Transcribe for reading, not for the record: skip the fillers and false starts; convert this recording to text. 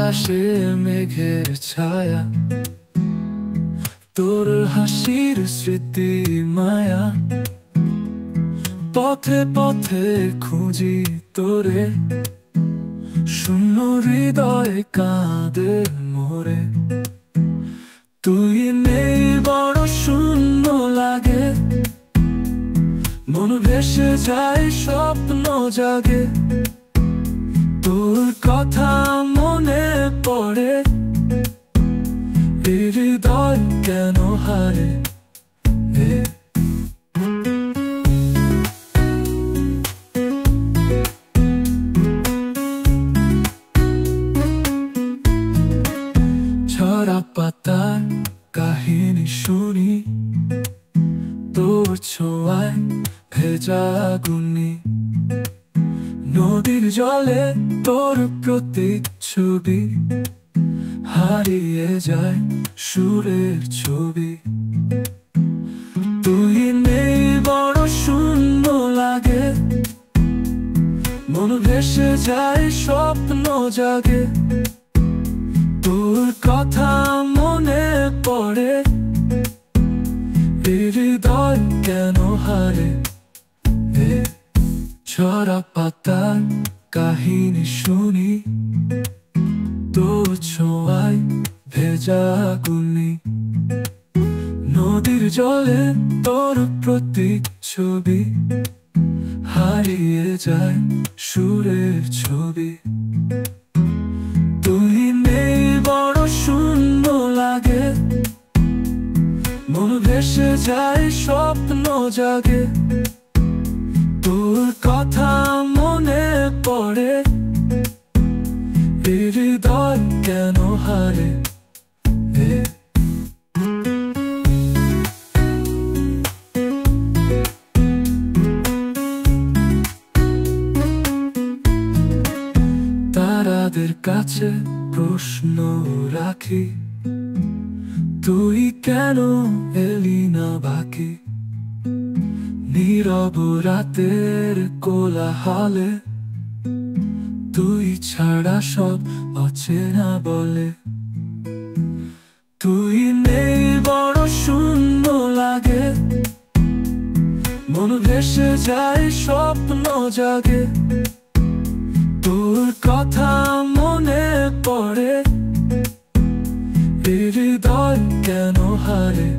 আকাশে মেঘের ছায়া, তোর হাসির স্মৃতি মায়া। পথে পথে খুঁজি তোরে, শূন্য হৃদয় কাঁদে মোরে। তুই নেই বড় শূন্য লাগে, মন ভেসে যায় স্বপ্ন জাগে। তোর কথা মনে পড়ে, হৃদয় কেন হারে। ঝরা পাতার কাহিনী শুনি, তোর ছোঁয়ায় ভেজা আগুনি। নদীর জলে তোর প্রতিচ্ছবি, হারিয়ে যায় সুরের ছবি। তুই নেই বড় শূন্য লাগে, মন ভেসে যায় স্বপ্ন জাগে। তোর কথা মনে পড়ে, হৃদয় কেন হারে। ঝরা পাতার কাহিনী শুনি, তোর ছোঁয়ায় ভেজা আগুনি। নদীর জলে তোর প্রতিচ্ছবি, হারিয়ে যায় সুরের ছবি। তুই নেই বড় শূন্য লাগে, মন ভেসে যায় স্বপ্ন জাগে। তোর কথা মনে পড়ে, হৃদয় কেন হারে। তারাদের কাছে প্রশ্ন রাখি, তুই কেন এলি না বাকি। নীরব রাতের কোলাহলে, তুই ছাড়া সব অচেনা বলে। তুই নেই বড় শূন্য লাগে, মন ভেসে যায় স্বপ্ন জাগে। তোর কথা মনে পড়ে, হৃদয় কেন হারে।